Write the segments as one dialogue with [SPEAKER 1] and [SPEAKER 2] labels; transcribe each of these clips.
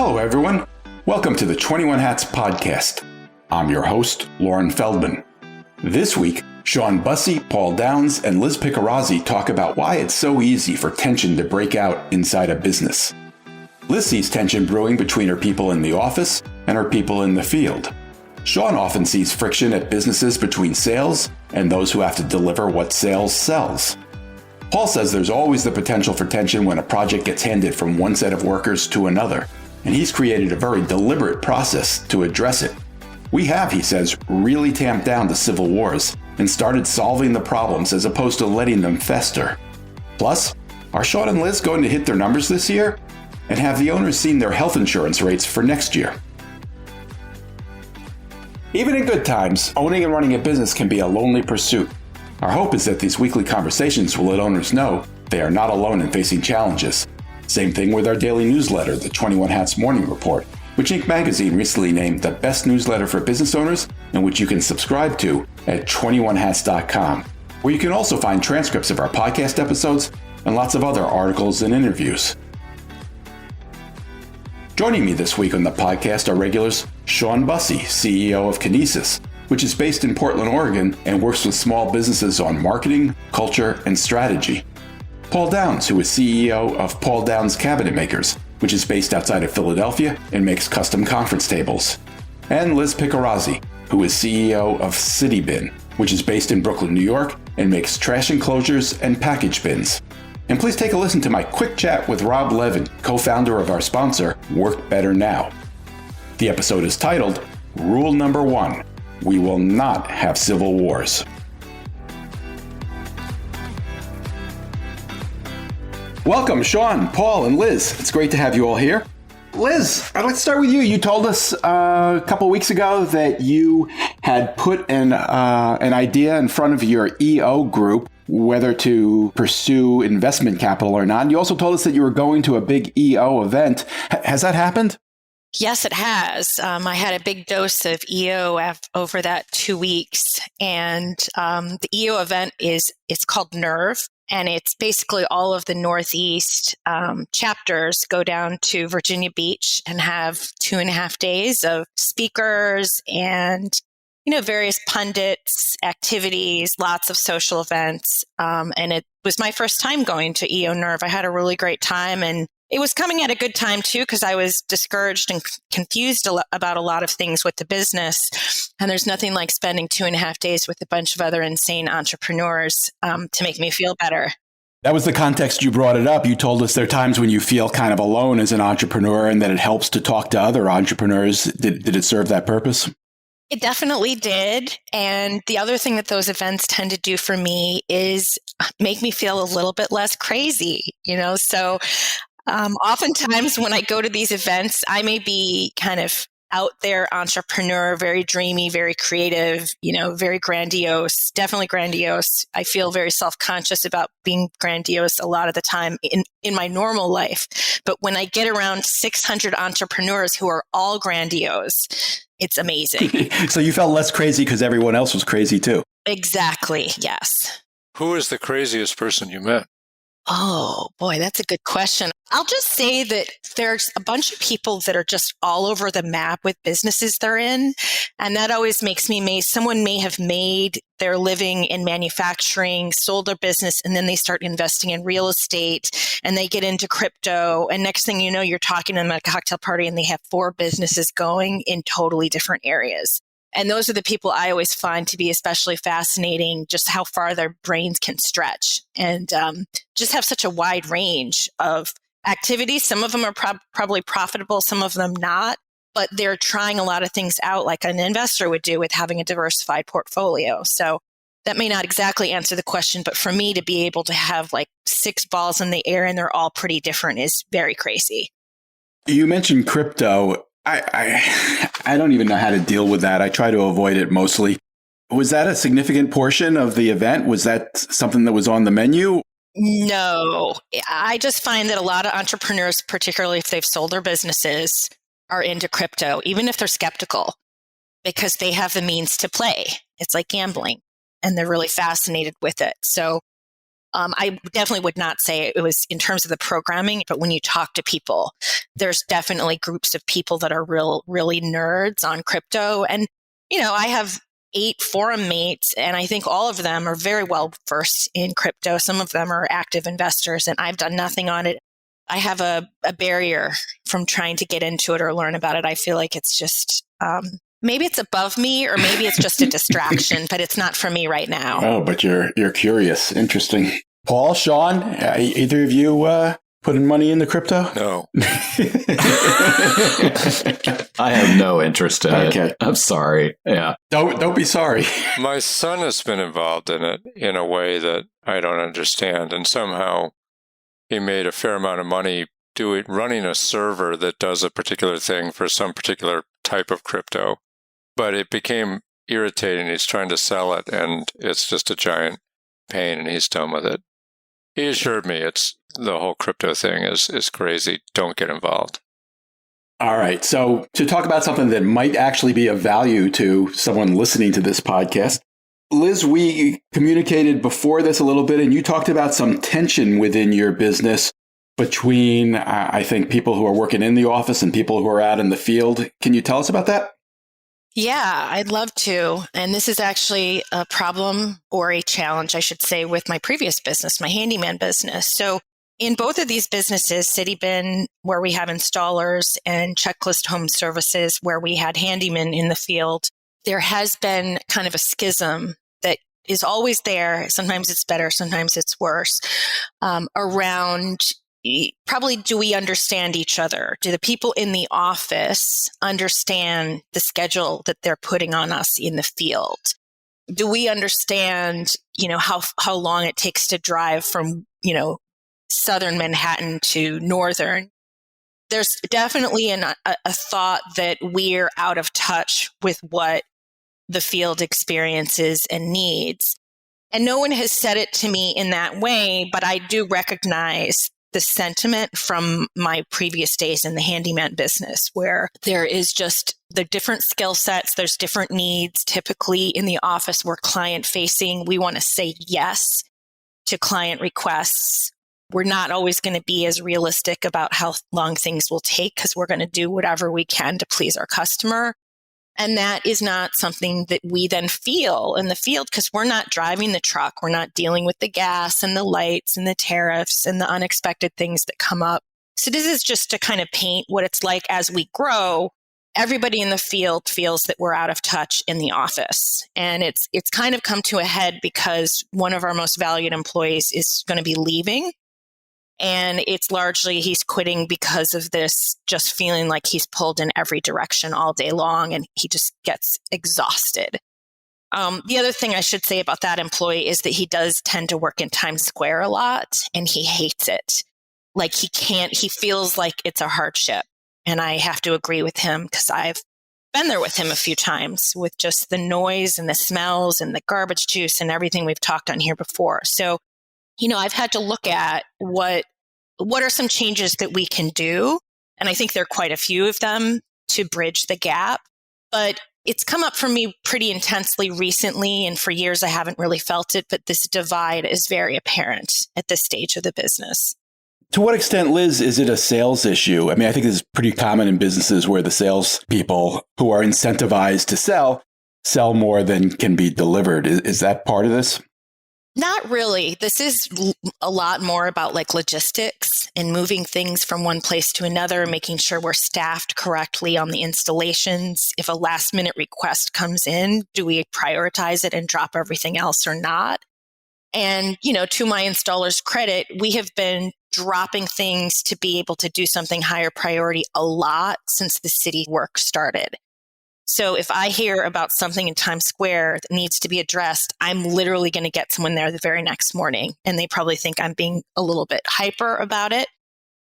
[SPEAKER 1] Hello, everyone. Welcome to the 21 Hats podcast. I'm your host, Lauren Feldman. This week, Shawn Busse, Paul Downs, and Liz Picarazzi talk about why it's so easy for tension to break out inside a business. Liz sees tension brewing between her people in the office and her people in the field. Shawn often sees friction at businesses between sales and those who have to deliver what sales sells. Paul says there's always the potential for tension when a project gets handed from one set of workers to another, and he's created a very deliberate process to address it. We have, he says, really tamped down the civil wars and started solving the problems as opposed to letting them fester. Plus, are Shawn and Liz going to hit their numbers this year? And have the owners seen their health insurance rates for next year? Even in good times, owning and running a business can be a lonely pursuit. Our hope is that these weekly conversations will let owners know they are not alone in facing challenges. Same thing with our daily newsletter, the 21 Hats Morning Report, which Inc. magazine recently named the best newsletter for business owners and which you can subscribe to at 21hats.com, where you can also find transcripts of our podcast episodes and lots of other articles and interviews. Joining me this week on the podcast are regulars Shawn Busse, CEO of Kinesis, which is based in Portland, Oregon, and works with small businesses on marketing, culture, and strategy. Paul Downs, who is CEO of Paul Downs Cabinet Makers, which is based outside of Philadelphia and makes custom conference tables. And Liz Picarazzi, who is CEO of City Bin, which is based in Brooklyn, New York, and makes trash enclosures and package bins. And please take a listen to my quick chat with Rob Levin, co-founder of our sponsor, Work Better Now. The episode is titled, Rule Number 1, We Will Not Have Civil Wars. Welcome, Shawn, Paul, and Liz. It's great to have you all here. Liz, I'd like to start with you. You told us a couple weeks ago that you had put an idea in front of your EO group, whether to pursue investment capital or not. And you also told us that you were going to a big EO event. Has that happened?
[SPEAKER 2] Yes, it has. I had a big dose of EO over that 2 weeks. And the EO event it's called Nerve. And it's basically all of the Northeast chapters go down to Virginia Beach and have 2.5 days of speakers and, various pundits, activities, lots of social events. And it was my first time going to EO Nerve. I had a really great time, and it was coming at a good time too, because I was discouraged and confused about a lot of things with the business. And there's nothing like spending 2.5 days with a bunch of other insane entrepreneurs to make me feel better.
[SPEAKER 1] That was the context you brought it up. You told us there are times when you feel kind of alone as an entrepreneur and that it helps to talk to other entrepreneurs. Did it serve that purpose?
[SPEAKER 2] It definitely did. And the other thing that those events tend to do for me is make me feel a little bit less crazy, So oftentimes when I go to these events, I may be kind of out there entrepreneur, very dreamy, very creative, very grandiose, definitely grandiose. I feel very self-conscious about being grandiose a lot of the time in my normal life. But when I get around 600 entrepreneurs who are all grandiose, it's amazing.
[SPEAKER 1] So you felt less crazy because everyone else was crazy too.
[SPEAKER 2] Exactly. Yes.
[SPEAKER 3] Who is the craziest person you met?
[SPEAKER 2] Oh, boy, that's a good question. I'll just say that there's a bunch of people that are just all over the map with businesses they're in. And that always makes me amazed. Someone may have made their living in manufacturing, sold their business, and then they start investing in real estate and they get into crypto. And next thing you know, you're talking to them at a cocktail party and they have 4 businesses going in totally different areas. And those are the people I always find to be especially fascinating, just how far their brains can stretch and just have such a wide range of activities. Some of them are probably profitable, some of them not, but they're trying a lot of things out like an investor would do with having a diversified portfolio. So that may not exactly answer the question, but for me to be able to have like 6 balls in the air and they're all pretty different is very crazy.
[SPEAKER 1] You mentioned crypto. I don't even know how to deal with that. I try to avoid it mostly. Was that a significant portion of the event? Was that something that was on the menu?
[SPEAKER 2] No, I just find that a lot of entrepreneurs, particularly if they've sold their businesses, are into crypto, even if they're skeptical, because they have the means to play. It's like gambling and they're really fascinated with it. So I definitely would not say it was in terms of the programming, but when you talk to people, there's definitely groups of people that are really nerds on crypto. And, I have 8 forum mates, and I think all of them are very well versed in crypto. Some of them are active investors, and I've done nothing on it. I have a barrier from trying to get into it or learn about it. I feel like it's just, maybe it's above me, or maybe it's just a distraction, but it's not for me right now.
[SPEAKER 1] Oh, but you're curious. Interesting. Paul, Shawn, either of you putting money in the crypto?
[SPEAKER 3] No.
[SPEAKER 4] I have no interest in it. I'm sorry. Yeah.
[SPEAKER 1] Don't be sorry.
[SPEAKER 3] My son has been involved in it in a way that I don't understand. And somehow he made a fair amount of money running a server that does a particular thing for some particular type of crypto. But it became irritating. He's trying to sell it, and it's just a giant pain, and he's done with it. He assured me the whole crypto thing is crazy. Don't get involved.
[SPEAKER 1] All right. So to talk about something that might actually be of value to someone listening to this podcast, Liz, we communicated before this a little bit, and you talked about some tension within your business between, I think, people who are working in the office and people who are out in the field. Can you tell us about that?
[SPEAKER 2] Yeah, I'd love to. And this is actually a problem, or a challenge, I should say, with my previous business, my handyman business. So in both of these businesses, City Bin, where we have installers, and Checklist Home Services, where we had handymen in the field, there has been kind of a schism that is always there. Sometimes it's better, sometimes it's worse, around probably, do we understand each other? Do the people in the office understand the schedule that they're putting on us in the field? Do we understand, how long it takes to drive from, southern Manhattan to northern? There's definitely a thought that we're out of touch with what the field experiences and needs. And no one has said it to me in that way, but I do recognize the sentiment from my previous days in the handyman business, where there is just the different skill sets, there's different needs. Typically in the office, we're client facing. We want to say yes to client requests. We're not always going to be as realistic about how long things will take, because we're going to do whatever we can to please our customer. And that is not something that we then feel in the field, because we're not driving the truck. We're not dealing with the gas and the lights and the tariffs and the unexpected things that come up. So this is just to kind of paint what it's like as we grow. Everybody in the field feels that we're out of touch in the office. And it's kind of come to a head because one of our most valued employees is going to be leaving. And it's largely he's quitting because of this, just feeling like he's pulled in every direction all day long, and he just gets exhausted. The other thing I should say about that employee is that he does tend to work in Times Square a lot, and he hates it. Like he feels like it's a hardship. And I have to agree with him, because I've been there with him a few times with just the noise and the smells and the garbage juice and everything we've talked on here before. So I've had to look at what are some changes that we can do. And I think there are quite a few of them to bridge the gap. But it's come up for me pretty intensely recently. And for years, I haven't really felt it. But this divide is very apparent at this stage of the business.
[SPEAKER 1] To what extent, Liz, is it a sales issue? I mean, I think this is pretty common in businesses where the salespeople who are incentivized to sell more than can be delivered. Is that part of this?
[SPEAKER 2] Not really. This is a lot more about like logistics and moving things from one place to another, making sure we're staffed correctly on the installations. If a last minute request comes in, do we prioritize it and drop everything else or not? And, to my installers' credit, we have been dropping things to be able to do something higher priority a lot since the city work started. So if I hear about something in Times Square that needs to be addressed, I'm literally going to get someone there the very next morning. And they probably think I'm being a little bit hyper about it.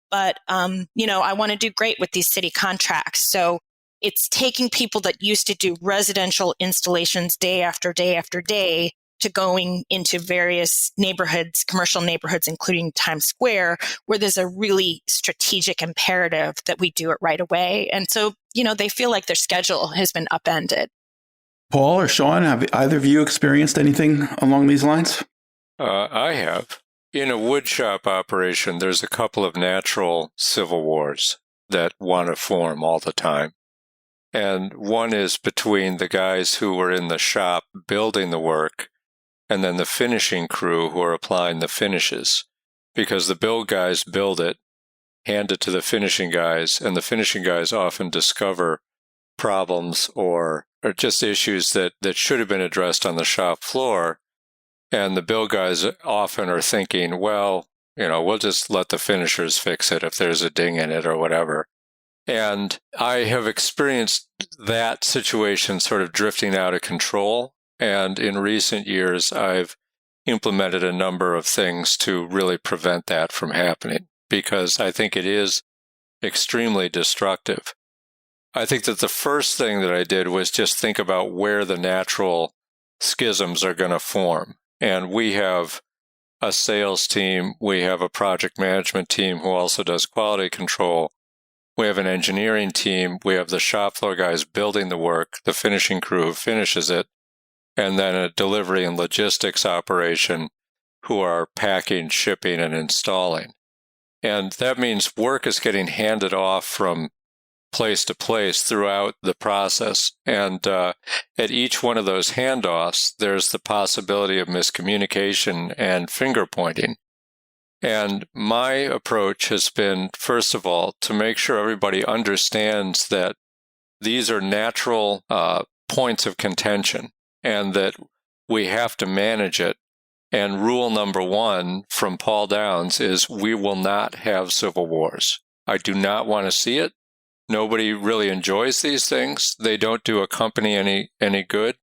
[SPEAKER 2] But, I want to do great with these city contracts. So it's taking people that used to do residential installations day after day after day to going into various neighborhoods, commercial neighborhoods, including Times Square, where there's a really strategic imperative that we do it right away. And so, they feel like their schedule has been upended.
[SPEAKER 1] Paul or Shawn, have either of you experienced anything along these lines?
[SPEAKER 3] I have. in a wood shop operation, there's a couple of natural civil wars that want to form all the time. And one is between the guys who were in the shop building the work and then the finishing crew who are applying the finishes. Because the build guys build it, hand it to the finishing guys, and the finishing guys often discover problems or just issues that should have been addressed on the shop floor. And the build guys often are thinking, well, we'll just let the finishers fix it if there's a ding in it or whatever. And I have experienced that situation sort of drifting out of control. And in recent years, I've implemented a number of things to really prevent that from happening, because I think it is extremely destructive. I think that the first thing that I did was just think about where the natural schisms are going to form. And we have a sales team, we have a project management team who also does quality control. We have an engineering team, we have the shop floor guys building the work, the finishing crew who finishes it, and then a delivery and logistics operation who are packing, shipping, and installing. And that means work is getting handed off from place to place throughout the process. And at each one of those handoffs, there's the possibility of miscommunication and finger pointing. And my approach has been, first of all, to make sure everybody understands that these are natural points of contention and that we have to manage it. And rule number one from Paul Downs is we will not have civil wars. I do not want to see it. Nobody really enjoys these things. They don't do a company any good.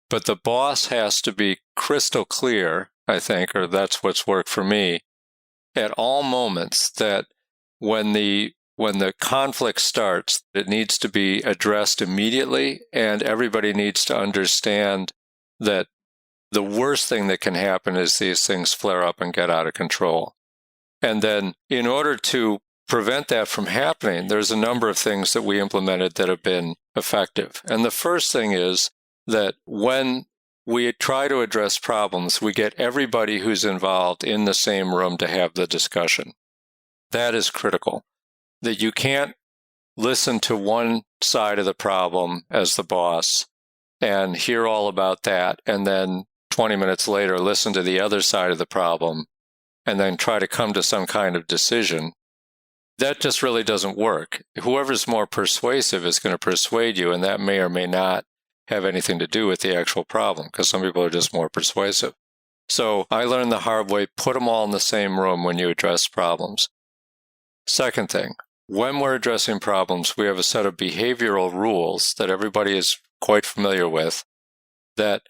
[SPEAKER 3] But the boss has to be crystal clear, I think, or that's what's worked for me, at all moments that when the conflict starts, it needs to be addressed immediately, and everybody needs to understand that the worst thing that can happen is these things flare up and get out of control. And then in order to prevent that from happening, there's a number of things that we implemented that have been effective. And the first thing is that when we try to address problems, we get everybody who's involved in the same room to have the discussion. That is critical. That you can't listen to one side of the problem as the boss and hear all about that, and then 20 minutes later listen to the other side of the problem and then try to come to some kind of decision. That just really doesn't work. Whoever's more persuasive is going to persuade you, and that may or may not have anything to do with the actual problem, because some people are just more persuasive. So I learned the hard way, put them all in the same room when you address problems. Second thing, when we're addressing problems, we have a set of behavioral rules that everybody is quite familiar with that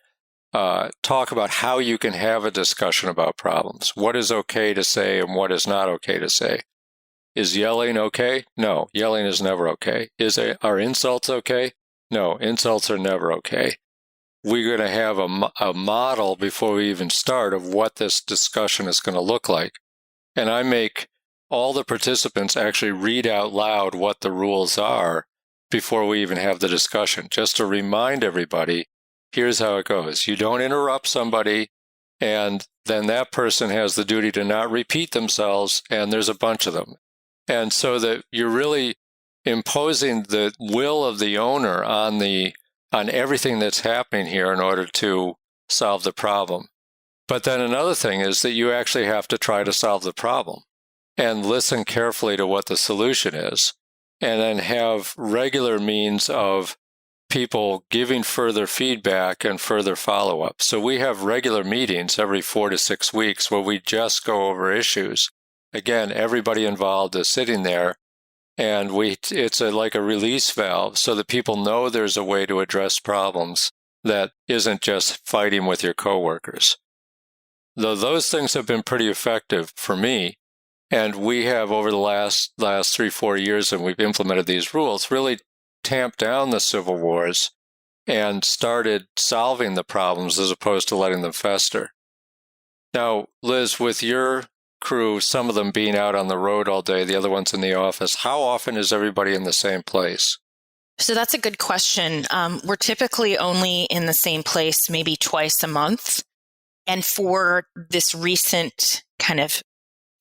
[SPEAKER 3] talk about how you can have a discussion about problems. What is okay to say and what is not okay to say. Is yelling okay? No, yelling is never okay. Are insults okay? No, insults are never okay. We're going to have a model before we even start of what this discussion is going to look like. And I make all the participants actually read out loud what the rules are before we even have the discussion, just to remind everybody, here's how it goes. You don't interrupt somebody, and then that person has the duty to not repeat themselves, and there's a bunch of them. And so that you're really imposing the will of the owner on everything that's happening here in order to solve the problem. But then another thing is that you actually have to try to solve the problem and listen carefully to what the solution is, and then have regular means of people giving further feedback and further follow-up. So we have regular meetings every 4 to 6 weeks where we just go over issues. Again, everybody involved is sitting there, and it's like a release valve so that people know there's a way to address problems that isn't just fighting with your coworkers. Though those things have been pretty effective for me, and we have over the last 3-4 years, and we've implemented these rules, really tamped down the civil wars and started solving the problems as opposed to letting them fester. Now, Liz, with your crew, some of them being out on the road all day, the other ones in the office, how often is everybody in the same place?
[SPEAKER 2] So that's a good question. We're typically only in the same place maybe twice a month. And for this recent kind of,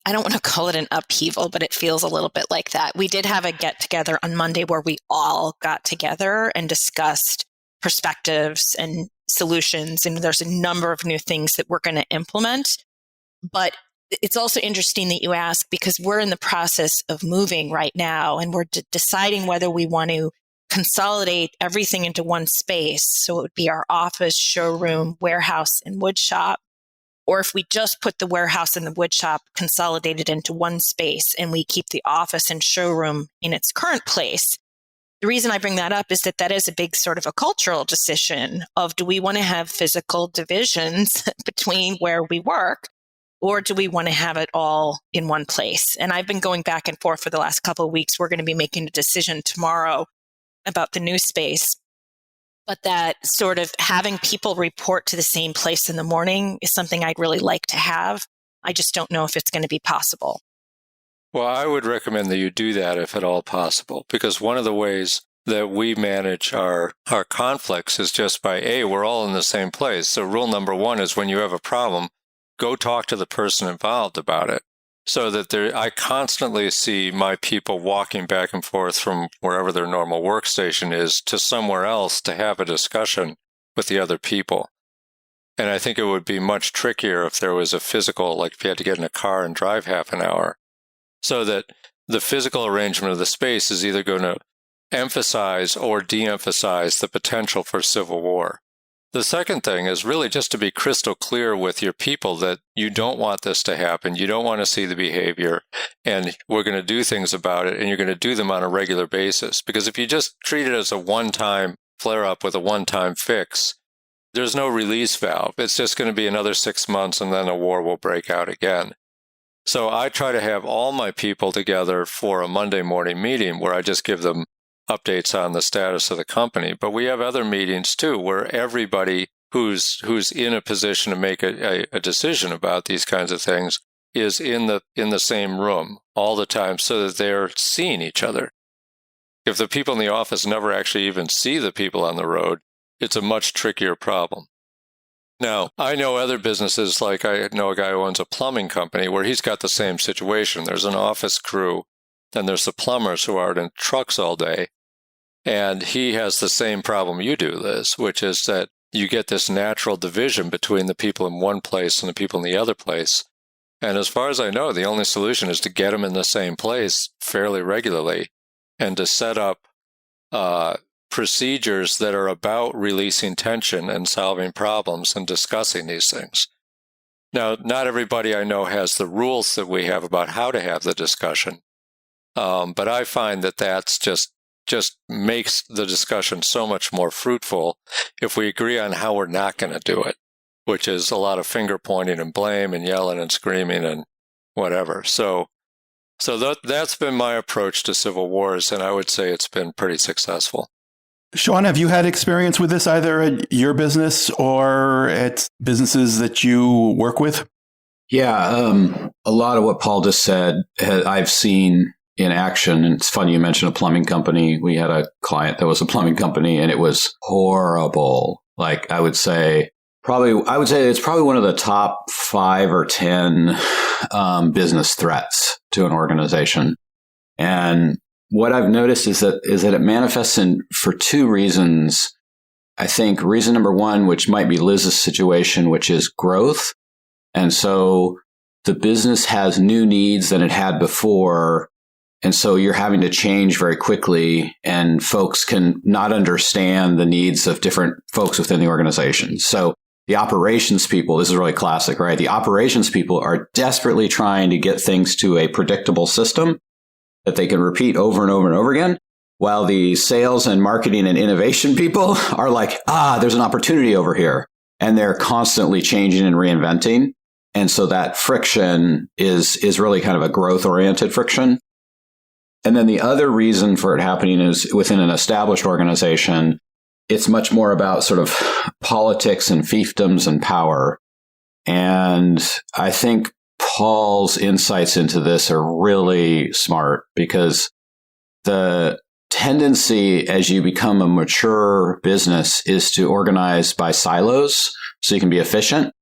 [SPEAKER 2] I don't want to call it an upheaval, but it feels a little bit like that. We did have a get together on Monday where we all got together and discussed perspectives and solutions. And there's a number of new things that we're going to implement. But it's also interesting that you ask, because we're in the process of moving right now, and we're deciding whether we want to consolidate everything into one space. So it would be our office, showroom, warehouse, and wood shop. Or if we just put the warehouse and the wood shop consolidated into one space and we keep the office and showroom in its current place. The reason I bring that up is that is a big sort of a cultural decision of, do we want to have physical divisions between where we work, or do we want to have it all in one place? And I've been going back and forth for the last couple of weeks. We're going to be making a decision tomorrow about the new space. But that sort of having people report to the same place in the morning is something I'd really like to have. I just don't know if it's going to be possible.
[SPEAKER 3] Well, I would recommend that you do that if at all possible, because one of the ways that we manage our conflicts is just by, we're all in the same place. So rule number one is, when you have a problem, go talk to the person involved about it. So that I constantly see my people walking back and forth from wherever their normal workstation is to somewhere else to have a discussion with the other people. And I think it would be much trickier if there was a physical, like if you had to get in a car and drive half an hour. So that the physical arrangement of the space is either going to emphasize or de-emphasize the potential for civil war. The second thing is really just to be crystal clear with your people that you don't want this to happen. You don't want to see the behavior, and we're going to do things about it, and you're going to do them on a regular basis. Because if you just treat it as a one-time flare-up with a one-time fix, there's no release valve. It's just going to be another 6 months, and then a war will break out again. So I try to have all my people together for a Monday morning meeting where I just give them updates on the status of the company. But we have other meetings too, where everybody who's in a position to make a decision about these kinds of things is in the same room all the time, so that they're seeing each other. If the people in the office never actually even see the people on the road, it's a much trickier problem. Now, I know other businesses, like I know a guy who owns a plumbing company where he's got the same situation. There's an office crew, and there's the plumbers who are out in trucks all day. And he has the same problem you do, Liz, which is that you get this natural division between the people in one place and the people in the other place. And as far as I know, the only solution is to get them in the same place fairly regularly and to set up procedures that are about releasing tension and solving problems and discussing these things. Now, not everybody I know has the rules that we have about how to have the discussion, but I find that that's just makes the discussion so much more fruitful if we agree on how we're not going to do it, which is a lot of finger pointing and blame and yelling and screaming and whatever. So that's been my approach to civil wars, and I would say it's been pretty successful.
[SPEAKER 1] Shawn, have you had experience with this either at your business or at businesses that you work with?
[SPEAKER 4] Yeah, a lot of what Paul just said, I've seen in action. And it's funny you mentioned a plumbing company. We had a client that was a plumbing company, and it was horrible. Like I would say it's probably one of the top 5 or 10 business threats to an organization. And what I've noticed is that it manifests for 2 reasons. I think reason number 1, which might be Liz's situation, which is growth. And so the business has new needs than it had before. And so you're having to change very quickly, and folks can not understand the needs of different folks within the organization. So the operations people, this is really classic, right? The operations people are desperately trying to get things to a predictable system that they can repeat over and over and over again, while the sales and marketing and innovation people are like, there's an opportunity over here. And they're constantly changing and reinventing. And so that friction is really kind of a growth-oriented friction. And then the other reason for it happening is within an established organization, it's much more about sort of politics and fiefdoms and power. And I think Paul's insights into this are really smart, because the tendency as you become a mature business is to organize by silos so you can be efficient.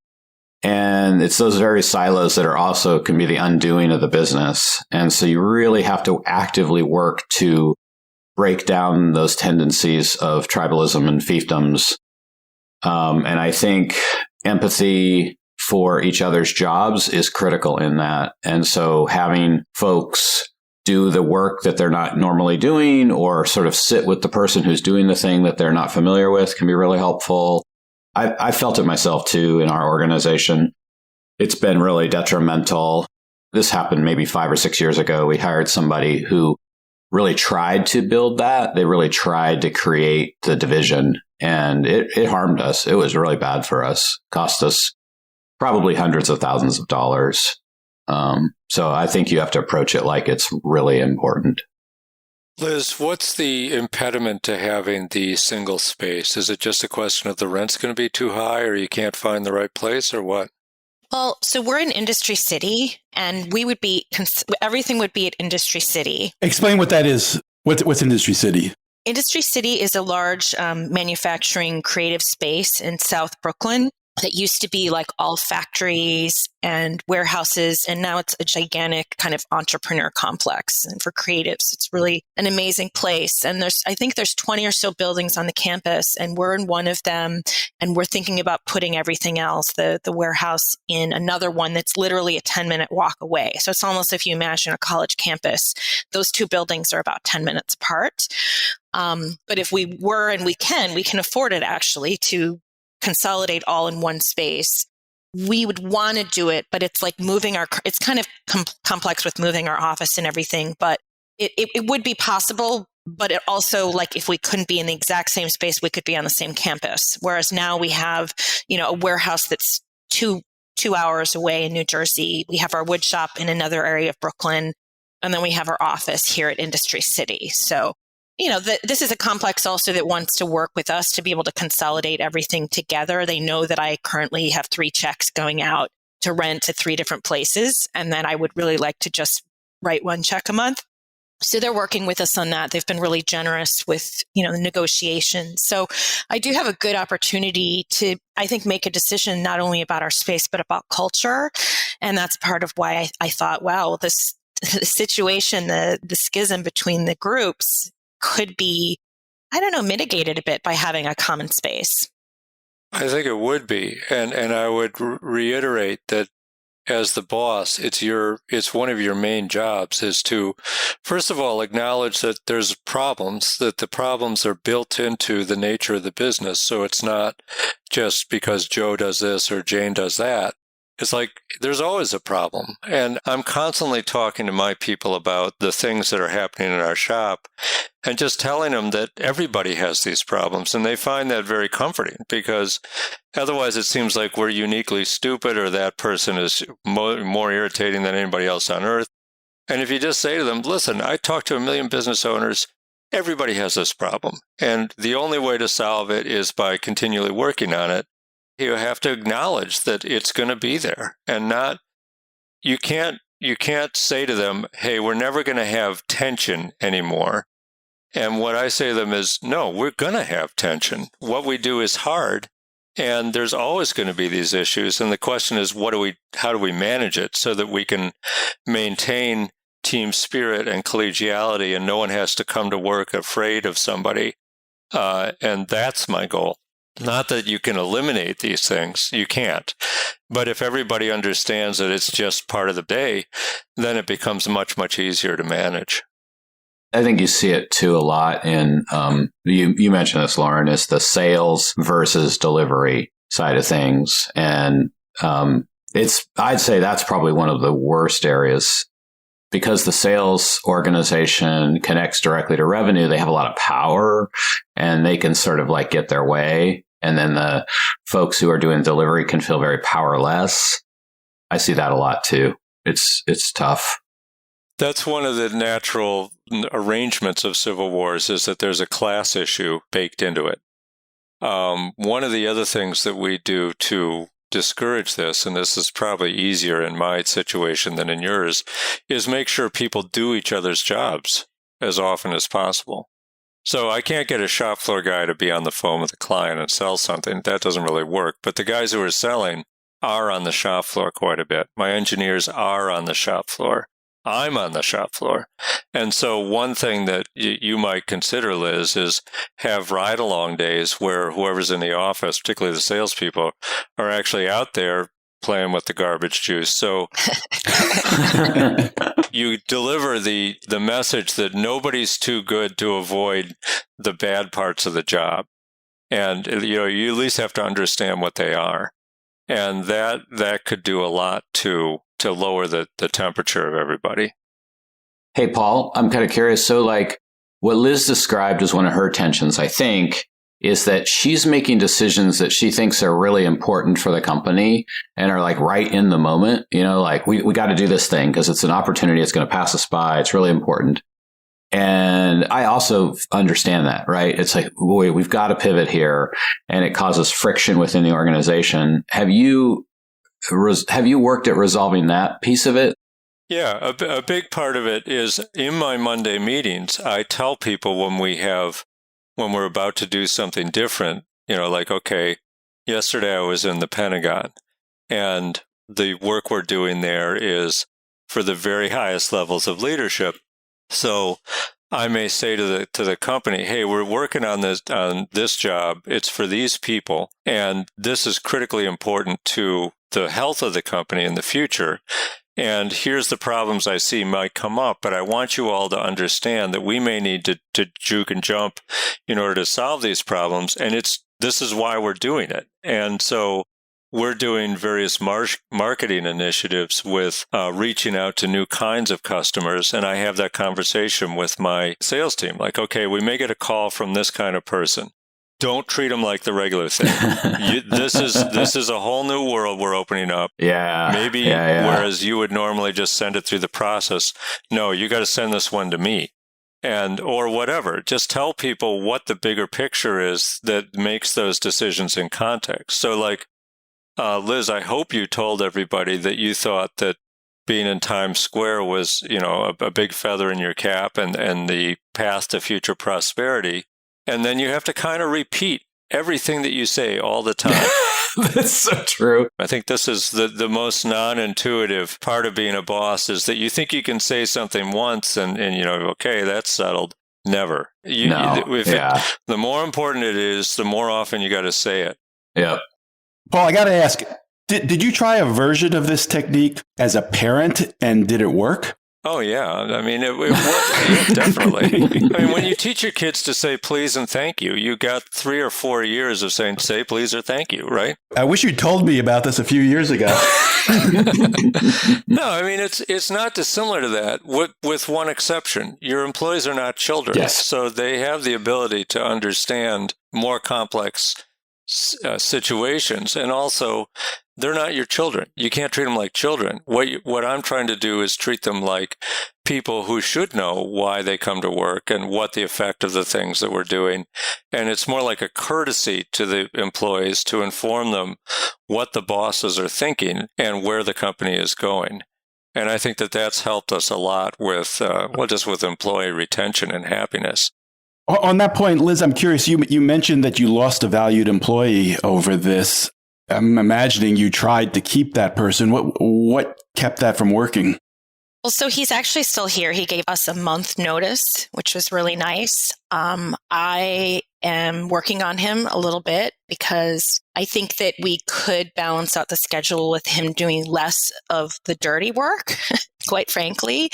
[SPEAKER 4] And it's those very silos that are also can be the undoing of the business. And so you really have to actively work to break down those tendencies of tribalism and fiefdoms. And I think empathy for each other's jobs is critical in that. And so having folks do the work that they're not normally doing or sort of sit with the person who's doing the thing that they're not familiar with can be really helpful. I felt it myself too in our organization. It's been really detrimental. This happened maybe 5 or 6 years ago. We hired somebody who really tried to build that. They really tried to create the division, and it harmed us. It was really bad for us. Cost us probably hundreds of thousands of dollars. So I think you have to approach it like it's really important.
[SPEAKER 3] Liz, what's the impediment to having the single space? Is it just a question of the rent's going to be too high or you can't find the right place or what?
[SPEAKER 2] Well, so we're in Industry City and everything would be at Industry City.
[SPEAKER 1] Explain what that is. What's Industry City?
[SPEAKER 2] Industry City is a large manufacturing creative space in South Brooklyn that used to be like all factories and warehouses. And now it's a gigantic kind of entrepreneur complex. And for creatives, it's really an amazing place. And I think there's 20 or so buildings on the campus, and we're in one of them. And we're thinking about putting everything else, the warehouse, in another one that's literally a 10-minute walk away. So it's almost if you imagine a college campus, those two buildings are about 10 minutes apart. But if we were, and we can afford it actually to consolidate all in one space, we would want to do it, but it's like it's kind of complex with moving our office and everything, but it would be possible. But it also, like, if we couldn't be in the exact same space, we could be on the same campus. Whereas now we have, a warehouse that's two hours away in New Jersey. We have our wood shop in another area of Brooklyn, and then we have our office here at Industry City. So this is a complex also that wants to work with us to be able to consolidate everything together. They know that I currently have 3 checks going out to rent to 3 different places, and that I would really like to just write 1 check a month. So they're working with us on that. They've been really generous with, the negotiations. So I do have a good opportunity to, I think, make a decision not only about our space, but about culture. And that's part of why I thought, wow, the situation, the schism between the groups could be, mitigated a bit by having a common space.
[SPEAKER 3] I think it would be. And I would reiterate that as the boss, it's one of your main jobs is to, first of all, acknowledge that there's problems, that the problems are built into the nature of the business. So it's not just because Joe does this or Jane does that. It's like there's always a problem. And I'm constantly talking to my people about the things that are happening in our shop and just telling them that everybody has these problems. And they find that very comforting because otherwise it seems like we're uniquely stupid or that person is more irritating than anybody else on earth. And if you just say to them, listen, I talk to 1 million business owners. Everybody has this problem. And the only way to solve it is by continually working on it. You have to acknowledge that it's going to be there and you can't say to them, hey, we're never going to have tension anymore. And what I say to them is, no, we're going to have tension. What we do is hard and there's always going to be these issues. And the question is, how do we manage it so that we can maintain team spirit and collegiality and no one has to come to work afraid of somebody. And that's my goal. Not that you can eliminate these things. You can't. But if everybody understands that it's just part of the day, then it becomes much, much easier to manage.
[SPEAKER 4] I think you see it too a lot in, you mentioned this, Lauren, is the sales versus delivery side of things. And I'd say that's probably one of the worst areas because the sales organization connects directly to revenue. They have a lot of power and they can sort of like get their way. And then the folks who are doing delivery can feel very powerless. I see that a lot too. It's tough.
[SPEAKER 3] That's one of the natural arrangements of civil wars is that there's a class issue baked into it. One of the other things that we do to discourage this, and this is probably easier in my situation than in yours, is make sure people do each other's jobs as often as possible. So I can't get a shop floor guy to be on the phone with a client and sell something. That doesn't really work. But the guys who are selling, are on the shop floor quite a bit. My engineers are on the shop floor. I'm on the shop floor. And so one thing that you might consider, Liz, is have ride-along days where whoever's in the office, particularly the salespeople, are actually out there playing with the garbage juice. So you deliver the message that nobody's too good to avoid the bad parts of the job. And you at least have to understand what they are. And that could do a lot to lower the temperature of everybody.
[SPEAKER 4] Hey, Paul, I'm kind of curious. So what Liz described as one of her tensions, I think, is that she's making decisions that she thinks are really important for the company and are right in the moment. We got to do this thing because it's an opportunity. It's going to pass us by. It's really important. And I also understand that, right? It's boy, we've got to pivot here, and it causes friction within the organization. Have you worked at resolving that piece of it?
[SPEAKER 3] Yeah, a big part of it is in my Monday meetings, I tell people when we're about to do something different, okay, yesterday I was in the Pentagon, and the work we're doing there is for the very highest levels of leadership. So I may say to the company, hey, we're working on this job. It's for these people, and this is critically important to the health of the company in the future. And here's the problems I see might come up, but I want you all to understand that we may need to juke and jump in order to solve these problems. And this is why we're doing it. And so we're doing various marketing initiatives with reaching out to new kinds of customers. And I have that conversation with my sales team. Okay, we may get a call from this kind of person. Don't treat them like the regular thing. This is a whole new world we're opening up.
[SPEAKER 4] Yeah.
[SPEAKER 3] Maybe whereas you would normally just send it through the process. No, you got to send this one to me. Or whatever. Just tell people what the bigger picture is that makes those decisions in context. So Liz, I hope you told everybody that you thought that being in Times Square was, a big feather in your cap and the path to future prosperity. And then you have to kind of repeat everything that you say all the time.
[SPEAKER 4] That's so true.
[SPEAKER 3] I think this is the most non-intuitive part of being a boss is that you think you can say something once and okay, that's settled. Never. The more important it is, the more often you got to say it.
[SPEAKER 4] Yeah.
[SPEAKER 1] Paul, I got to ask, did you try a version of this technique as a parent, and did it work?
[SPEAKER 3] Oh, yeah. I mean, it yeah, definitely. I mean, when you teach your kids to say please and thank you, you got 3 or 4 years of saying say please or thank you, right?
[SPEAKER 1] I wish you told me about this a few years ago.
[SPEAKER 3] No, I mean, it's not dissimilar to that, with one exception. Your employees are not children.
[SPEAKER 1] Yes.
[SPEAKER 3] So they have the ability to understand more complex situations. And also, they're not your children. You can't treat them like children. What I'm trying to do is treat them like people who should know why they come to work and what the effect of the things that we're doing. And it's more like a courtesy to the employees to inform them what the bosses are thinking and where the company is going. And I think that that's helped us a lot with, just with employee retention and happiness.
[SPEAKER 1] On that point, Liz, I'm curious, you mentioned that you lost a valued employee over this. I'm imagining you tried to keep that person. What kept that from working?
[SPEAKER 2] Well, so he's actually still here. He gave us a month notice, which was really nice. I am working on him a little bit because I think that we could balance out the schedule with him doing less of the dirty work, quite frankly.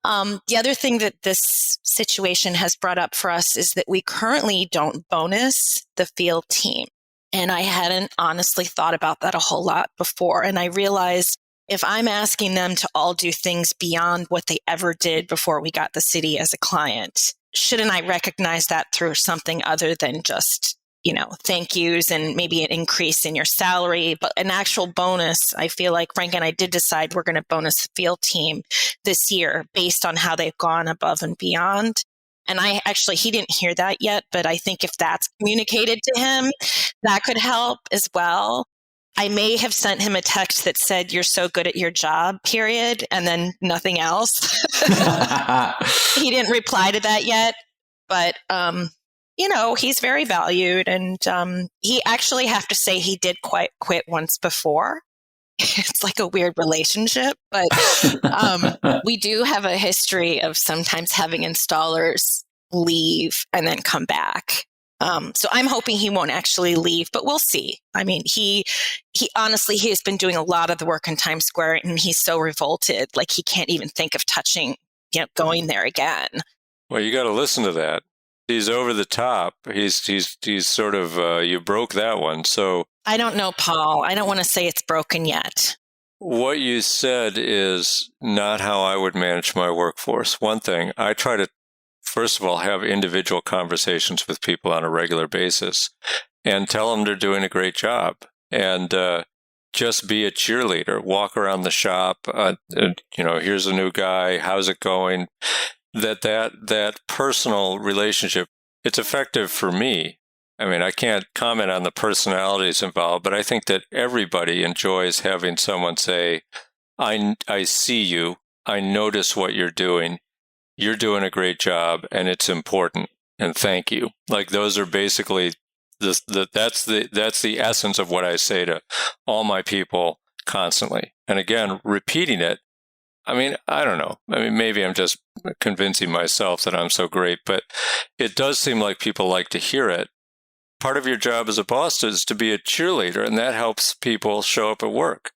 [SPEAKER 2] The other thing that this situation has brought up for us is that we currently don't bonus the field team. And I hadn't honestly thought about that a whole lot before. And I realized if I'm asking them to all do things beyond what they ever did before we got the city as a client, shouldn't I recognize that through something other than just, thank yous and maybe an increase in your salary, but an actual bonus? I feel like Frank and I did decide we're going to bonus the field team this year based on how they've gone above and beyond. And he didn't hear that yet, but I think if that's communicated to him, that could help as well. I may have sent him a text that said, "You're so good at your job, period," and then nothing else. He didn't reply to that yet, but, he's very valued. And he actually, have to say, he did quit once before. It's like a weird relationship, but we do have a history of sometimes having installers leave and then come back. So I'm hoping he won't actually leave, but we'll see. I mean, he honestly, he has been doing a lot of the work in Times Square, and he's so revolted, like he can't even think of touching, going there again.
[SPEAKER 3] Well, you got to listen to that. He's over the top. He's sort of, you broke that one. So
[SPEAKER 2] I don't know, Paul. I don't want to say it's broken yet.
[SPEAKER 3] What you said is not how I would manage my workforce. One thing, I try to, first of all, have individual conversations with people on a regular basis and tell them they're doing a great job. And just be a cheerleader. Walk around the shop. Here's a new guy. How's it going? That personal relationship, it's effective for me. I mean, I can't comment on the personalities involved, but I think that everybody enjoys having someone say, I see you. I notice what you're doing. You're doing a great job, and it's important. And thank you. Like, those are basically that's the essence of what I say to all my people constantly. And again, repeating it. I mean, I don't know. I mean, maybe I'm just convincing myself that I'm so great, but it does seem like people like to hear it. Part of your job as a boss is to be a cheerleader, and that helps people show up at work.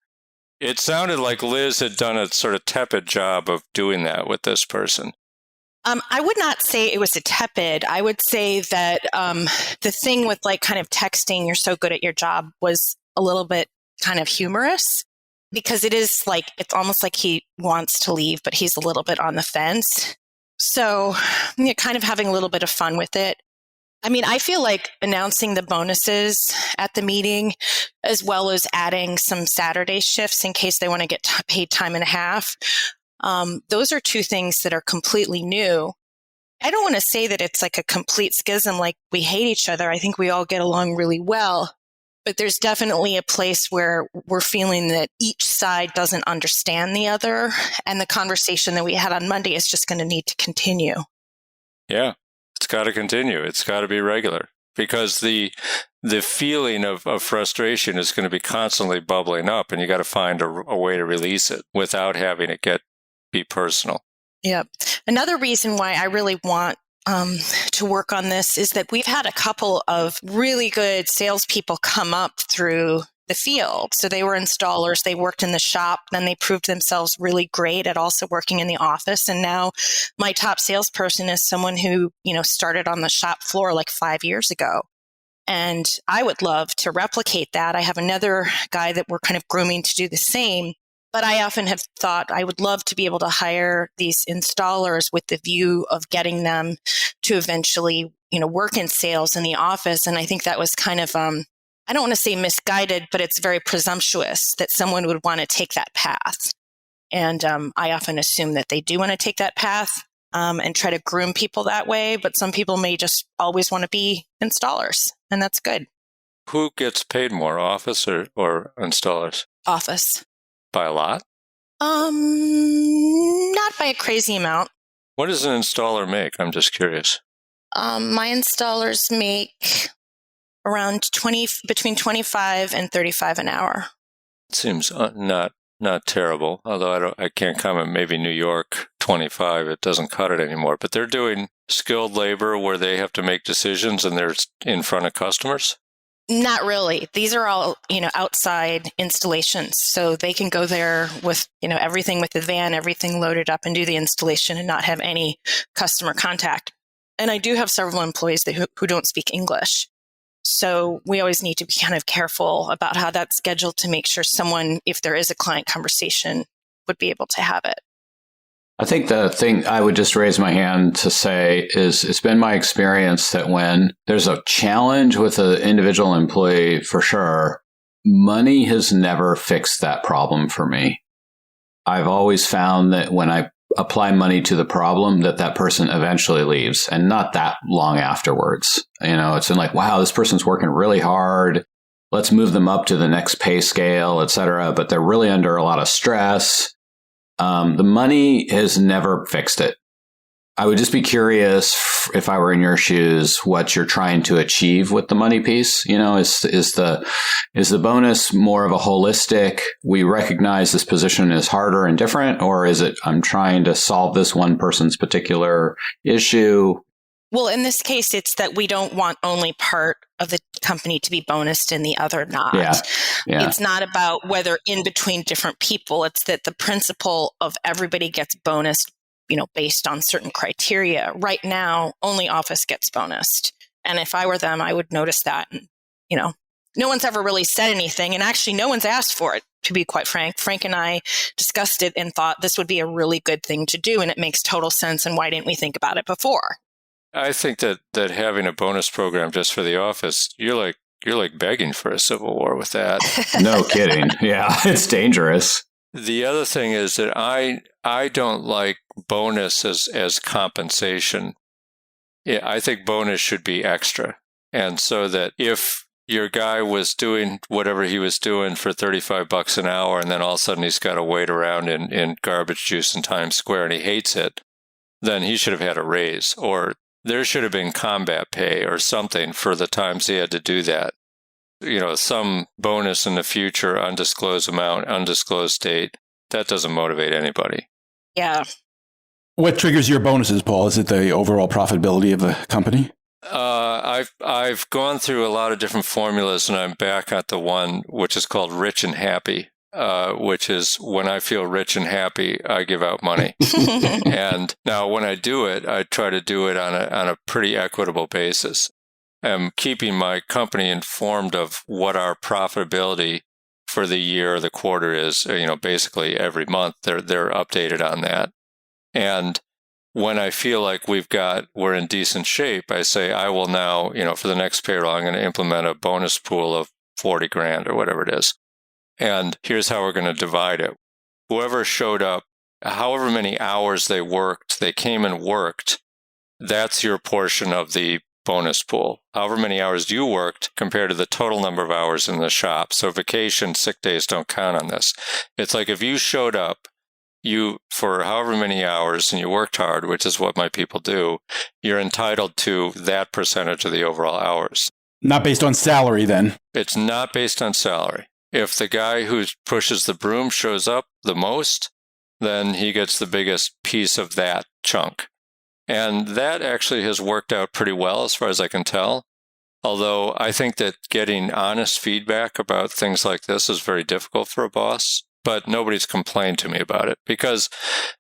[SPEAKER 3] It sounded like Liz had done a sort of tepid job of doing that with this person.
[SPEAKER 2] I would not say it was a tepid. I would say that the thing with like kind of texting, you're so good at your job, was a little bit kind of humorous, because it is like, it's almost like he wants to leave, but he's a little bit on the fence. So kind of having a little bit of fun with it. I mean, I feel like announcing the bonuses at the meeting, as well as adding some Saturday shifts in case they want to get paid time and a half. Those are two things that are completely new. I don't want to say that it's like a complete schism, like we hate each other. I think we all get along really well. But there's definitely a place where we're feeling that each side doesn't understand the other. And the conversation that we had on Monday is just going to need to continue. Yeah.
[SPEAKER 3] It's got to continue. It's got to be regular, because the feeling of frustration is going to be constantly bubbling up, and you got to find a way to release it without having it be personal.
[SPEAKER 2] Yep. Another reason why I really want to work on this is that we've had a couple of really good salespeople come up through the field. So they were installers, they worked in the shop, then they proved themselves really great at also working in the office. And now my top salesperson is someone who, started on the shop floor like 5 years ago. And I would love to replicate that. I have another guy that we're kind of grooming to do the same. But I often have thought I would love to be able to hire these installers with the view of getting them to eventually, work in sales in the office. And I think that was kind of, I don't want to say misguided, but it's very presumptuous that someone would want to take that path. And I often assume that they do want to take that path and try to groom people that way. But some people may just always want to be installers, and that's good.
[SPEAKER 3] Who gets paid more, office or installers?
[SPEAKER 2] Office.
[SPEAKER 3] By a lot?
[SPEAKER 2] Not by a crazy amount.
[SPEAKER 3] What does an installer make? I'm just curious.
[SPEAKER 2] My installers make around between 25 and 35 an hour.
[SPEAKER 3] It seems not terrible, although I can't comment. Maybe New York 25, it doesn't cut it anymore. But they're doing skilled labor where they have to make decisions and they're in front of customers?
[SPEAKER 2] Not really. These are all, outside installations. So they can go there with, everything with the van, everything loaded up, and do the installation and not have any customer contact. And I do have several employees who don't speak English. So we always need to be kind of careful about how that's scheduled to make sure someone, if there is a client conversation, would be able to have it.
[SPEAKER 4] I think the thing I would just raise my hand to say is it's been my experience that when there's a challenge with an individual employee, for sure, money has never fixed that problem for me. I've always found that when I apply money to the problem, that person eventually leaves, and not that long afterwards. It's been like, wow, this person's working really hard. Let's move them up to the next pay scale, et cetera. But they're really under a lot of stress. The money has never fixed it. I would just be curious if I were in your shoes, what you're trying to achieve with the money piece. You know, is the bonus more of a holistic, we recognize this position is harder and different, or is it I'm trying to solve this one person's particular issue?
[SPEAKER 2] Well, in this case, it's that we don't want only part of the company to be bonused and the other not.
[SPEAKER 4] Yeah.
[SPEAKER 2] It's not about whether in between different people. It's that the principle of everybody gets bonused, you know, based on certain criteria. Right now, only office gets bonused. And if I were them, I would notice that. And, you know, no one's ever really said anything. And actually, no one's asked for it, to be quite frank. Frank and I discussed it and thought this would be a really good thing to do. And it makes total sense. And why didn't we think about it before?
[SPEAKER 3] I think that having a bonus program just for the office, you're like begging for a civil war with that.
[SPEAKER 4] No kidding. Yeah, it's dangerous.
[SPEAKER 3] The other thing is that I don't like bonus as compensation. Yeah, I think bonus should be extra. And so that if your guy was doing whatever he was doing for $35 an hour, and then all of a sudden he's got to wait around in garbage juice in Times Square and he hates it, then he should have had a raise, or there should have been combat pay or something for the times he had to do that. You know, some bonus in the future, undisclosed amount, undisclosed date. That doesn't motivate anybody.
[SPEAKER 2] Yeah.
[SPEAKER 1] What triggers your bonuses, Paul? Is it the overall profitability of the company?
[SPEAKER 3] I've gone through a lot of different formulas, and I'm back at the one which is called rich and happy, which is when I feel rich and happy, I give out money. And now when I do it, I try to do it on a pretty equitable basis. I'm keeping my company informed of what our profitability for the year or the quarter is. You know, basically every month they're updated on that. And when I feel like we're in decent shape, I say I will now, you know, for the next payroll, I'm going to implement a bonus pool of 40 grand or whatever it is. And here's how we're going to divide it. Whoever showed up, however many hours they worked, they came and worked, that's your portion of the bonus pool. However many hours you worked compared to the total number of hours in the shop. So vacation, sick days don't count on this. It's like if you showed up, for however many hours and you worked hard, which is what my people do, you're entitled to that percentage of the overall hours.
[SPEAKER 1] Not based on salary then?
[SPEAKER 3] It's not based on salary. If the guy who pushes the broom shows up the most, then he gets the biggest piece of that chunk. And that actually has worked out pretty well as far as I can tell. Although I think that getting honest feedback about things like this is very difficult for a boss. But nobody's complained to me about it because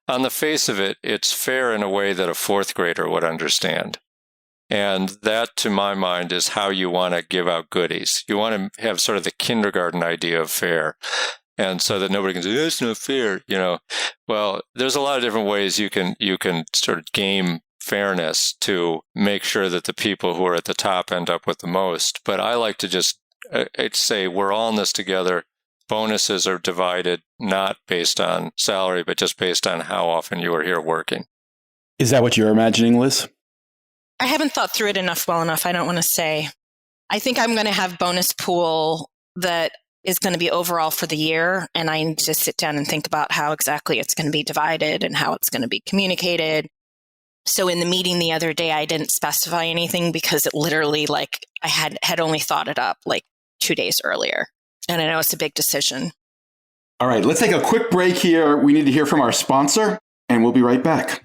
[SPEAKER 3] on the face of it, it's fair in a way that a fourth grader would understand. And that, to my mind, is how you want to give out goodies. You want to have sort of the kindergarten idea of fair. And so that nobody can say, that's not fair, you know. Well, there's a lot of different ways you can sort of game fairness to make sure that the people who are at the top end up with the most. But I like to just say we're all in this together. Bonuses are divided not based on salary, but just based on how often you are here working.
[SPEAKER 1] Is that what you're imagining, Liz?
[SPEAKER 2] I haven't thought through it well enough. I don't want to say. I think I'm going to have bonus pool that is going to be overall for the year. And I need to sit down and think about how exactly it's going to be divided and how it's going to be communicated. So in the meeting the other day, I didn't specify anything because it literally I had only thought it up 2 days earlier. And I know it's a big decision.
[SPEAKER 1] All right, let's take a quick break here. We need to hear from our sponsor, and we'll be right back.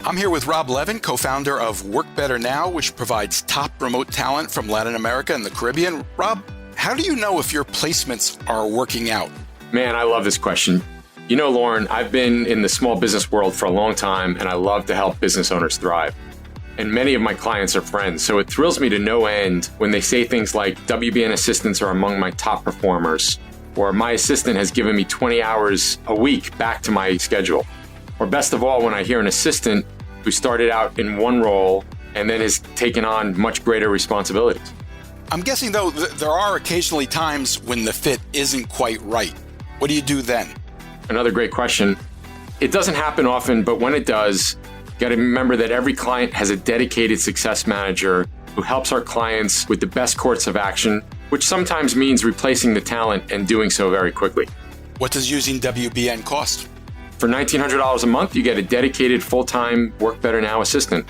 [SPEAKER 1] I'm here with Rob Levin, co-founder of Work Better Now, which provides top remote talent from Latin America and the Caribbean. Rob, how do you know if your placements are working out?
[SPEAKER 5] Man, I love this question. You know, Lauren, I've been in the small business world for a long time, and I love to help business owners thrive. And many of my clients are friends, so it thrills me to no end when they say things like WBN assistants are among my top performers, or my assistant has given me 20 hours a week back to my schedule. Or best of all, when I hear an assistant who started out in one role and then has taken on much greater responsibilities.
[SPEAKER 1] I'm guessing, though, there are occasionally times when the fit isn't quite right. What do you do then?
[SPEAKER 5] Another great question. It doesn't happen often, but when it does, you got to remember that every client has a dedicated success manager who helps our clients with the best course of action, which sometimes means replacing the talent and doing so very quickly.
[SPEAKER 1] What does using WBN cost?
[SPEAKER 5] For $1,900 a month, you get a dedicated full-time Work Better Now assistant.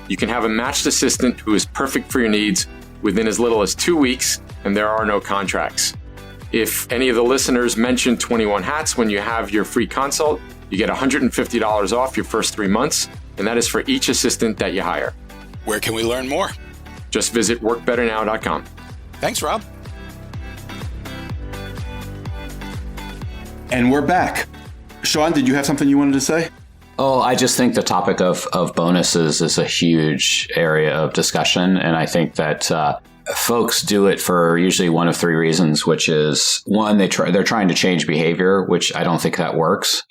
[SPEAKER 5] You can have a matched assistant who is perfect for your needs within as little as 2 weeks, and there are no contracts. If any of the listeners mention 21 Hats when you have your free consult, you get $150 off your first 3 months, and that is for each assistant that you hire.
[SPEAKER 1] Where can we learn more?
[SPEAKER 5] Just visit workbetternow.com.
[SPEAKER 1] Thanks, Rob. And we're back. Shawn, did you have something you wanted to say?
[SPEAKER 4] Oh, I just think the topic of bonuses is a huge area of discussion. And I think that folks do it for usually one of three reasons, which is one, they're trying to change behavior, which I don't think that works.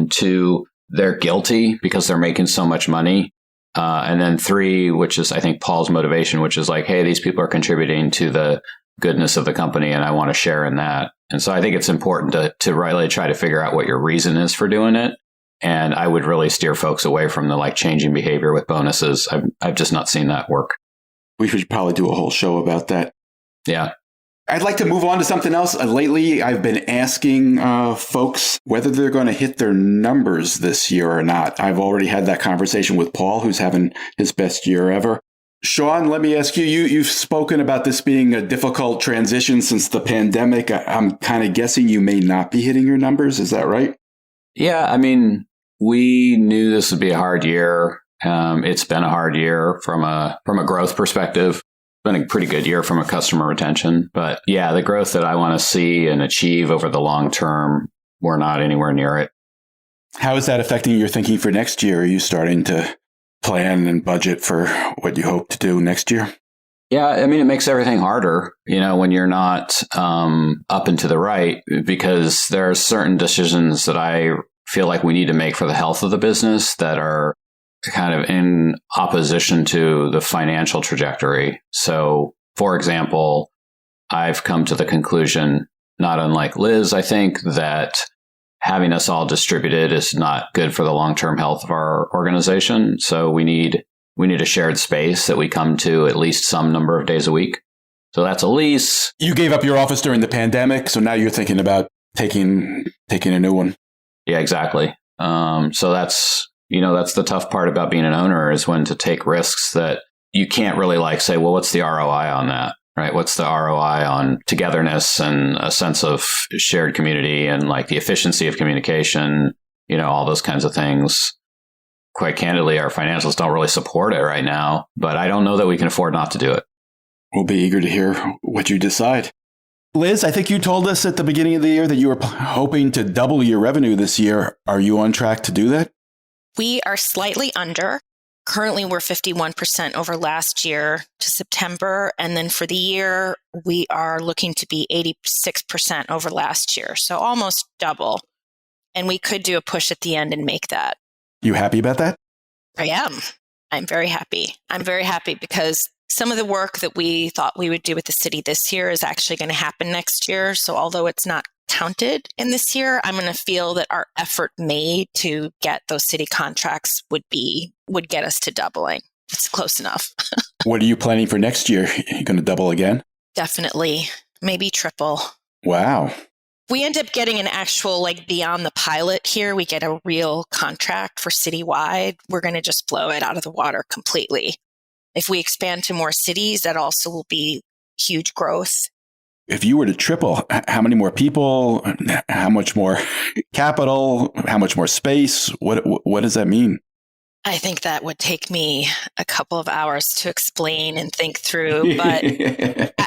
[SPEAKER 4] Two, they're guilty because they're making so much money. And then three, which is, I think, Paul's motivation, which is like, hey, these people are contributing to the goodness of the company and I want to share in that. And so I think it's important to really try to figure out what your reason is for doing it. And I would really steer folks away from the changing behavior with bonuses. I've just not seen that work.
[SPEAKER 1] We should probably do a whole show about that.
[SPEAKER 4] Yeah.
[SPEAKER 1] I'd like to move on to something else. Lately, I've been asking folks whether they're going to hit their numbers this year or not. I've already had that conversation with Paul, who's having his best year ever. Shawn, let me ask you, you've spoken about this being a difficult transition since the pandemic. I'm kind of guessing you may not be hitting your numbers. Is that right?
[SPEAKER 4] Yeah, I mean, we knew this would be a hard year. It's been a hard year from a growth perspective. It's been a pretty good year from a customer retention. But yeah, the growth that I want to see and achieve over the long term, we're not anywhere near it.
[SPEAKER 1] How is that affecting your thinking for next year? Are you starting to plan and budget for what you hope to do next year?
[SPEAKER 4] Yeah, I mean, it makes everything harder, when you're not up and to the right, because there are certain decisions that I feel like we need to make for the health of the business that are kind of in opposition to the financial trajectory. So, for example, I've come to the conclusion, not unlike Liz, I think, that having us all distributed is not good for the long-term health of our organization. So we need a shared space that we come to at least some number of days a week. So that's a lease.
[SPEAKER 1] You gave up your office during the pandemic, so now you're thinking about taking a new one.
[SPEAKER 4] Yeah, exactly. So that's the tough part about being an owner, is when to take risks that you can't really say, well, what's the ROI on that? Right? What's the ROI on togetherness and a sense of shared community and the efficiency of communication, all those kinds of things. Quite candidly, our financials don't really support it right now, but I don't know that we can afford not to do it.
[SPEAKER 1] We'll be eager to hear what you decide. Liz, I think you told us at the beginning of the year that you were hoping to double your revenue this year. Are you on track to do that?
[SPEAKER 2] We are slightly under. Currently, we're 51% over last year to September. And then for the year, we are looking to be 86% over last year. So almost double. And we could do a push at the end and make that.
[SPEAKER 1] You happy about that?
[SPEAKER 2] I am. I'm very happy. I'm very happy because some of the work that we thought we would do with the city this year is actually going to happen next year. So although it's not counted in this year, I'm going to feel that our effort made to get those city contracts would get us to doubling. It's close enough.
[SPEAKER 1] What are you planning for next year? You're going to double again?
[SPEAKER 2] Definitely. Maybe triple.
[SPEAKER 1] Wow.
[SPEAKER 2] We end up getting an actual, beyond the pilot here, we get a real contract for citywide. We're going to just blow it out of the water completely. If we expand to more cities, that also will be huge growth.
[SPEAKER 1] If you were to triple, how many more people, how much more capital, how much more space? What does that mean?
[SPEAKER 2] I think that would take me a couple of hours to explain and think through, but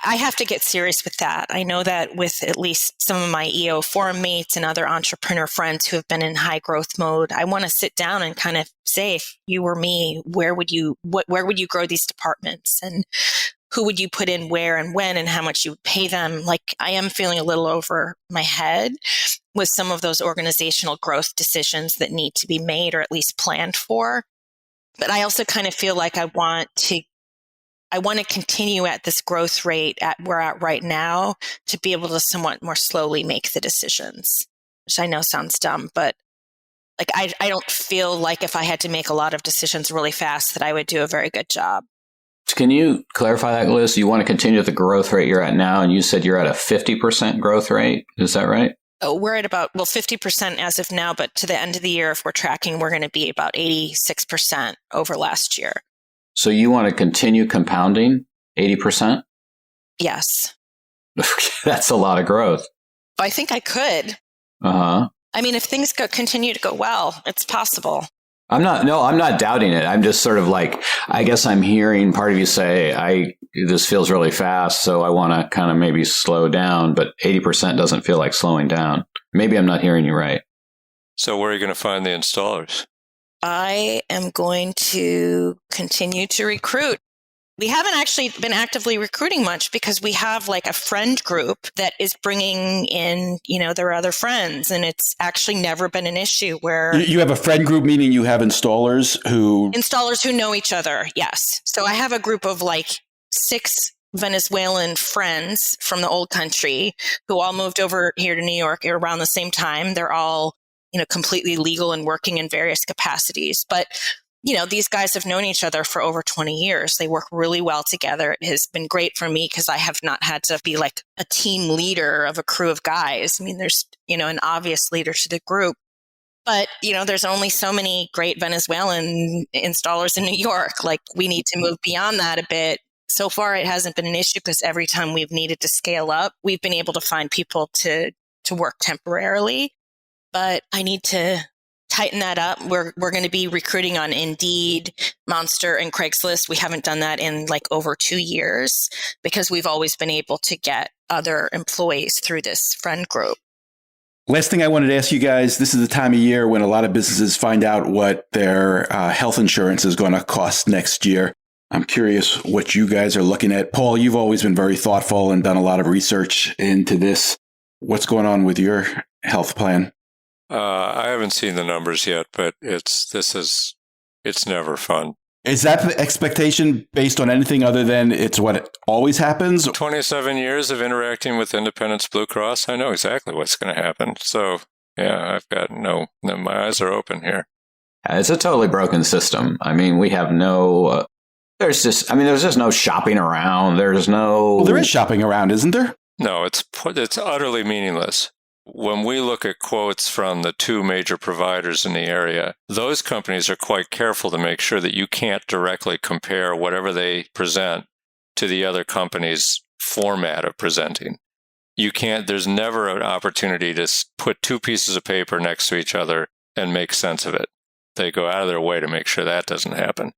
[SPEAKER 2] I have to get serious with that. I know that with at least some of my EO forum mates and other entrepreneur friends who have been in high growth mode, I want to sit down and kind of say, if you were me, where would you grow these departments, and who would you put in where and when, and how much you would pay them? I am feeling a little over my head with some of those organizational growth decisions that need to be made or at least planned for. But I also kind of feel like I want to continue at this growth rate we're at right now to be able to somewhat more slowly make the decisions, which I know sounds dumb, but I don't feel like if I had to make a lot of decisions really fast that I would do a very good job.
[SPEAKER 4] Can you clarify that, Liz? You want to continue at the growth rate you're at now, and you said you're at a 50% growth rate. Is that right?
[SPEAKER 2] We're at about, 50% as of now, but to the end of the year, if we're tracking, we're going to be about 86% over last year.
[SPEAKER 4] So you want to continue compounding 80%?
[SPEAKER 2] Yes.
[SPEAKER 4] That's a lot of growth.
[SPEAKER 2] I think I could.
[SPEAKER 4] Uh-huh.
[SPEAKER 2] I mean, if things continue to go well, it's possible.
[SPEAKER 4] I'm not doubting it. I'm just sort of like, I guess I'm hearing part of you say, this feels really fast, so I want to kind of maybe slow down, but 80% doesn't feel like slowing down. Maybe I'm not hearing you right.
[SPEAKER 3] So where are you going to find the installers?
[SPEAKER 2] I am going to continue to recruit. We haven't actually been actively recruiting much because we have like a friend group that is bringing in, their other friends. And it's actually never been an issue where...
[SPEAKER 1] You have a friend group, meaning you have installers who
[SPEAKER 2] know each other, yes. So I have a group of like 6 Venezuelan friends from the old country who all moved over here to New York around the same time. They're all, completely legal and working in various capacities. But these guys have known each other for over 20 years. They work really well together. It has been great for me because I have not had to be like a team leader of a crew of guys. I mean, there's, an obvious leader to the group. But, there's only so many great Venezuelan installers in New York. Like, we need to move beyond that a bit. So far, it hasn't been an issue because every time we've needed to scale up, we've been able to find people to work temporarily. But I need to tighten that up. We're going to be recruiting on Indeed, Monster, and Craigslist. We haven't done that in like over 2 years because we've always been able to get other employees through this friend group.
[SPEAKER 1] Last thing I wanted to ask you guys, this is the time of year when a lot of businesses find out what their health insurance is going to cost next year. I'm curious what you guys are looking at. Paul, you've always been very thoughtful and done a lot of research into this. What's going on with your health plan?
[SPEAKER 3] I haven't seen the numbers yet, but it's never fun.
[SPEAKER 1] Is that the expectation based on anything other than it's what always happens?
[SPEAKER 3] 27 years of interacting with Independence Blue Cross, I know exactly what's going to happen. So, yeah, I've got my eyes are open here.
[SPEAKER 4] It's a totally broken system. I mean, we have no, there's just no shopping around. There's no...
[SPEAKER 1] Well, there is shopping around, isn't there?
[SPEAKER 3] No, it's utterly meaningless. When we look at quotes from the 2 major providers in the area, those companies are quite careful to make sure that you can't directly compare whatever they present to the other company's format of presenting. There's never an opportunity to put 2 pieces of paper next to each other and make sense of it. They go out of their way to make sure that doesn't happen.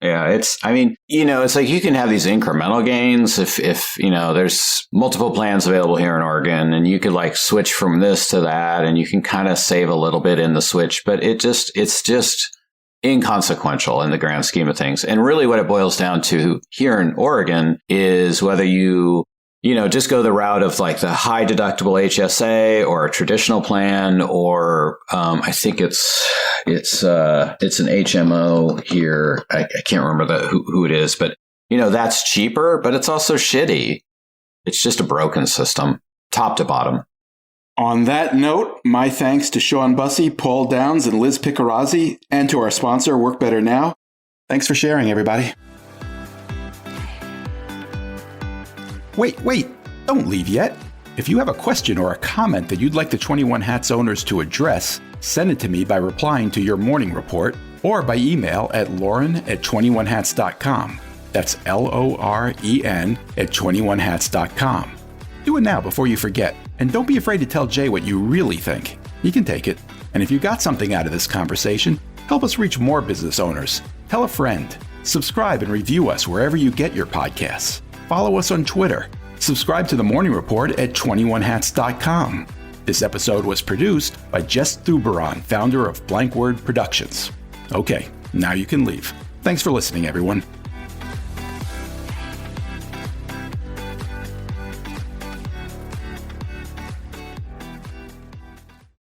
[SPEAKER 4] Yeah, it's like you can have these incremental gains if there's multiple plans available here in Oregon and you could like switch from this to that and you can kind of save a little bit in the switch, but it's just inconsequential in the grand scheme of things. And really what it boils down to here in Oregon is whether you just go the route of like the high deductible HSA or a traditional plan, or I think it's an HMO here. I can't remember who it is, but that's cheaper, but it's also shitty. It's just a broken system, top to bottom.
[SPEAKER 1] On that note, my thanks to Shawn Busse, Paul Downs, and Liz Picarazzi, and to our sponsor, Work Better Now. Thanks for sharing, everybody. Wait, don't leave yet. If you have a question or a comment that you'd like the 21 Hats owners to address, send it to me by replying to your morning report or by email at lauren@21hats.com. That's LOREN@21hats.com. Do it now before you forget. And don't be afraid to tell Jay what you really think. He can take it. And if you got something out of this conversation, help us reach more business owners. Tell a friend. Subscribe and review us wherever you get your podcasts. Follow us on Twitter. Subscribe to the Morning Report at 21hats.com. This episode was produced by Jess Thuberon, founder of Blank Word Productions. Okay, now you can leave. Thanks for listening, everyone.